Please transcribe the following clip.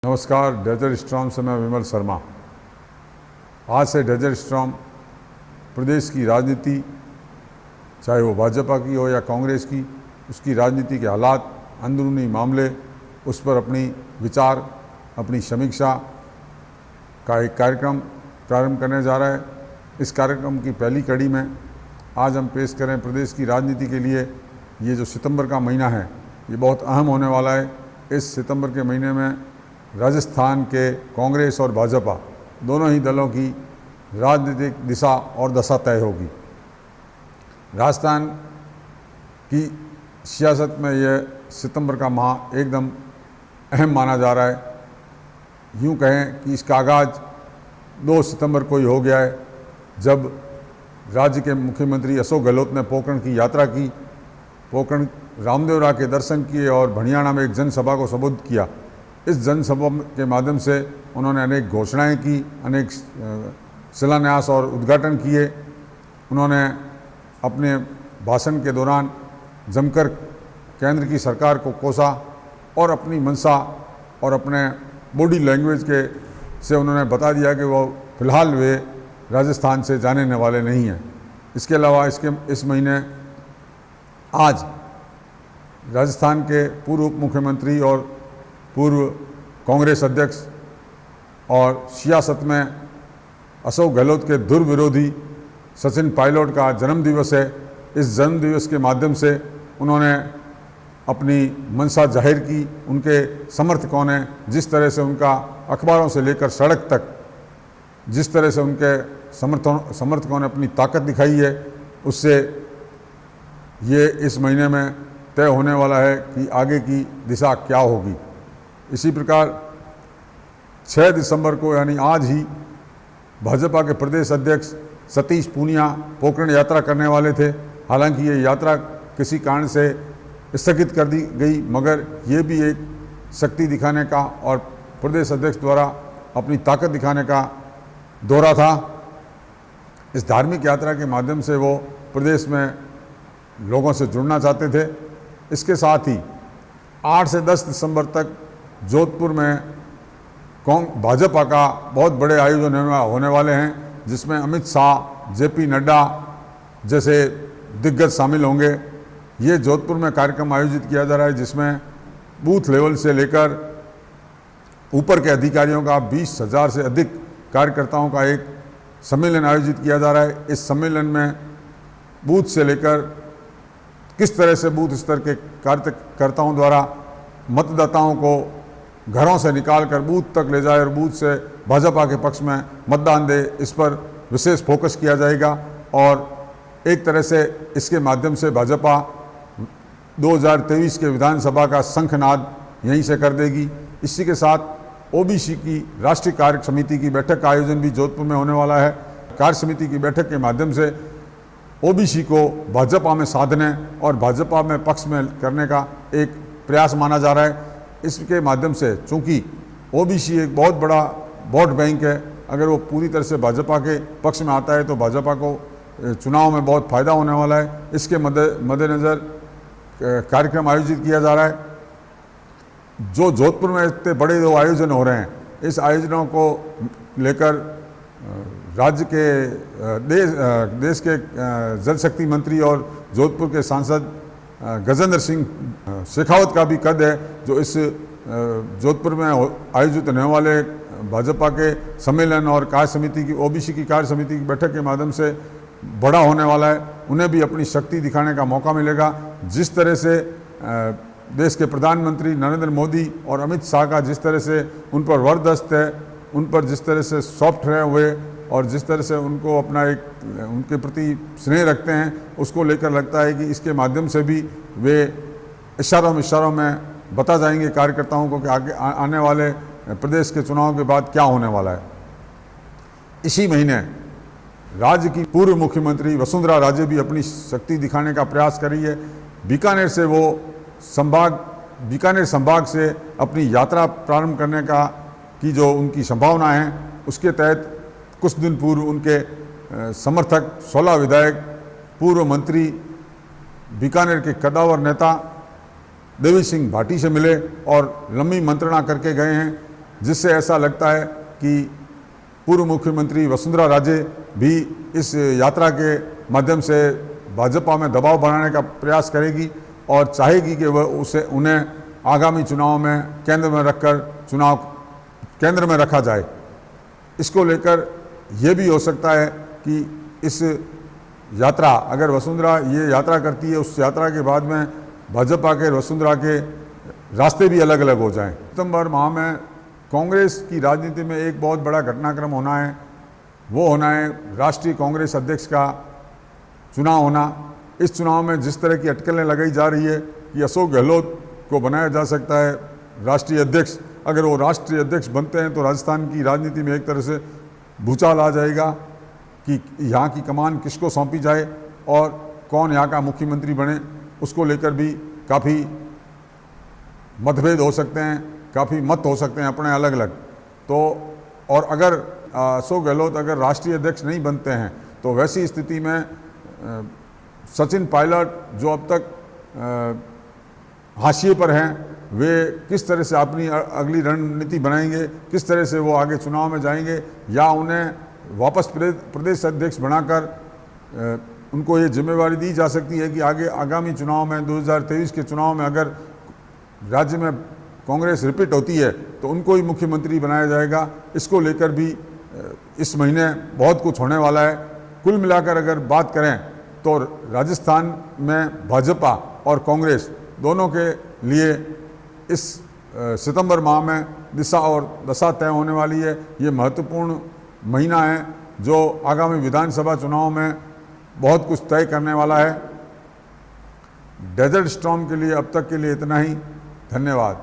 नमस्कार। Desert storm से मैं विमल शर्मा। आज से डेजर्ट स्टॉर्म प्रदेश की राजनीति, चाहे वो भाजपा की हो या कांग्रेस की, उसकी राजनीति के हालात, अंदरूनी मामले, उस पर अपनी विचार, अपनी समीक्षा का एक कार्यक्रम प्रारंभ करने जा रहा है। इस कार्यक्रम की पहली कड़ी में आज हम पेश करें प्रदेश की राजनीति के लिए ये जो सितंबर का महीना है, ये बहुत अहम होने वाला है। इस सितंबर के महीने में राजस्थान के कांग्रेस और भाजपा दोनों ही दलों की राजनीतिक दिशा और दशा तय होगी। राजस्थान की सियासत में यह सितंबर का माह एकदम अहम माना जा रहा है। यूँ कहें कि इसका आगाज़ 2 सितंबर को ही हो गया है, जब राज्य के मुख्यमंत्री अशोक गहलोत ने पोकरण की यात्रा की, पोकरण रामदेवरा के दर्शन किए और भणियाणा में एक जनसभा को संबोधित किया। इस जनसभा के माध्यम से उन्होंने अनेक घोषणाएं की, अनेक शिलान्यास और उद्घाटन किए। उन्होंने अपने भाषण के दौरान जमकर केंद्र की सरकार को कोसा और अपनी मंशा और अपने बॉडी लैंग्वेज के से उन्होंने बता दिया कि वो फिलहाल वे राजस्थान से जाने वाले नहीं हैं। इसके अलावा इस महीने आज राजस्थान के पूर्व उप मुख्यमंत्री और पूर्व कांग्रेस अध्यक्ष और सियासत में अशोक गहलोत के धुर विरोधी सचिन पायलट का जन्मदिवस है। इस जन्मदिवस के माध्यम से उन्होंने अपनी मंशा जाहिर की। उनके समर्थकों ने जिस तरह से उनका अखबारों से लेकर सड़क तक जिस तरह से उनके समर्थकों ने अपनी ताकत दिखाई है, उससे ये इस महीने में तय होने वाला है कि आगे की दिशा क्या होगी। इसी प्रकार 6 दिसंबर को यानी आज ही भाजपा के प्रदेश अध्यक्ष सतीश पूनिया पोकरण यात्रा करने वाले थे। हालांकि ये यात्रा किसी कारण से स्थगित कर दी गई, मगर ये भी एक शक्ति दिखाने का और प्रदेश अध्यक्ष द्वारा अपनी ताकत दिखाने का दौरा था। इस धार्मिक यात्रा के माध्यम से वो प्रदेश में लोगों से जुड़ना चाहते थे। इसके साथ ही 8 से 10 दिसंबर तक जोधपुर में भाजपा का बहुत बड़े आयोजन होने वाले हैं, जिसमें अमित शाह, जेपी नड्डा जैसे दिग्गज शामिल होंगे। ये जोधपुर में कार्यक्रम आयोजित किया जा रहा है, जिसमें बूथ लेवल से लेकर ऊपर के अधिकारियों का 20,000 से अधिक कार्यकर्ताओं का एक सम्मेलन आयोजित किया जा रहा है। इस सम्मेलन में बूथ से लेकर किस तरह से बूथ स्तर के कार्यकर्ताओं द्वारा मतदाताओं को घरों से निकालकर बूथ तक ले जाए और बूथ से भाजपा के पक्ष में मतदान दे, इस पर विशेष फोकस किया जाएगा। और एक तरह से इसके माध्यम से भाजपा 2023 के विधानसभा का शंखनाद यहीं से कर देगी। इसी के साथ ओबीसी की राष्ट्रीय कार्य समिति की बैठक का आयोजन भी जोधपुर में होने वाला है। कार्य समिति की बैठक के माध्यम से ओबीसी को भाजपा में साधने और भाजपा में पक्ष में करने का एक प्रयास माना जा रहा है। इसके माध्यम से चूँकि ओबीसी एक बहुत बड़ा वोट बैंक है, अगर वो पूरी तरह से भाजपा के पक्ष में आता है तो भाजपा को चुनाव में बहुत फ़ायदा होने वाला है। इसके मद्देनज़र कार्यक्रम आयोजित किया जा रहा है। जो जोधपुर में इतने बड़े 2 आयोजन हो रहे हैं, इस आयोजनों को लेकर राज्य के देश के जल शक्ति मंत्री और जोधपुर के सांसद गजेंद्र सिंह शेखावत का भी कद है, जो इस जोधपुर में आयोजित होने वाले भाजपा के सम्मेलन और कार्य समिति की ओबीसी की कार्य समिति की बैठक के माध्यम से बड़ा होने वाला है। उन्हें भी अपनी शक्ति दिखाने का मौका मिलेगा। जिस तरह से देश के प्रधानमंत्री नरेंद्र मोदी और अमित शाह का जिस तरह से उन पर वरदस्त है, उन पर जिस तरह से सॉफ्ट रहे हुए और जिस तरह से उनको अपना एक उनके प्रति स्नेह रखते हैं, उसको लेकर लगता है कि इसके माध्यम से भी वे इशारों में बता जाएंगे कार्यकर्ताओं को कि आगे आने वाले प्रदेश के चुनाव के बाद क्या होने वाला है। इसी महीने राज्य की पूर्व मुख्यमंत्री वसुंधरा राजे भी अपनी शक्ति दिखाने का प्रयास कर रही है। बीकानेर से वो बीकानेर संभाग से अपनी यात्रा प्रारंभ करने की जो उनकी संभावना है, उसके तहत कुछ दिन पूर्व उनके समर्थक 16 विधायक, पूर्व मंत्री, बीकानेर के कद्दावर नेता देवी सिंह भाटी से मिले और लंबी मंत्रणा करके गए हैं। जिससे ऐसा लगता है कि पूर्व मुख्यमंत्री वसुंधरा राजे भी इस यात्रा के माध्यम से भाजपा में दबाव बनाने का प्रयास करेगी और चाहेगी कि वह उन्हें आगामी चुनाव में केंद्र में रखा जाए। इसको लेकर यह भी हो सकता है कि इस यात्रा, अगर वसुंधरा ये यात्रा करती है, उस यात्रा के बाद में भाजपा के वसुंधरा के रास्ते भी अलग अलग हो जाएं। सितंबर माह में कांग्रेस की राजनीति में एक बहुत बड़ा घटनाक्रम होना है, वो होना है राष्ट्रीय कांग्रेस अध्यक्ष का चुनाव होना। इस चुनाव में जिस तरह की अटकलें लगाई जा रही है कि अशोक गहलोत को बनाया जा सकता है राष्ट्रीय अध्यक्ष, अगर वो राष्ट्रीय अध्यक्ष बनते हैं तो राजस्थान की राजनीति में एक तरह से भूचाल आ जाएगा कि यहाँ की कमान किसको सौंपी जाए और कौन यहाँ का मुख्यमंत्री बने। उसको लेकर भी काफ़ी मतभेद हो सकते हैं, काफ़ी मत हो सकते हैं अपने अलग अलग। तो और अगर अशोक गहलोत अगर राष्ट्रीय अध्यक्ष नहीं बनते हैं तो वैसी स्थिति में सचिन पायलट जो अब तक हाशिए पर हैं, वे किस तरह से अपनी अगली रणनीति बनाएंगे, किस तरह से वो आगे चुनाव में जाएंगे, या उन्हें वापस प्रदेश अध्यक्ष बनाकर उनको ये जिम्मेवारी दी जा सकती है कि आगामी चुनाव में 2023 के चुनाव में अगर राज्य में कांग्रेस रिपीट होती है तो उनको ही मुख्यमंत्री बनाया जाएगा। इसको लेकर भी इस महीने बहुत कुछ होने वाला है। कुल मिलाकर अगर बात करें तो राजस्थान में भाजपा और कांग्रेस दोनों के लिए इस सितंबर माह में दिशा और दशा तय होने वाली है। ये महत्वपूर्ण महीना है जो आगामी विधानसभा चुनाव में बहुत कुछ तय करने वाला है। डेजर्ट स्टॉर्म के लिए अब तक के लिए इतना ही। धन्यवाद।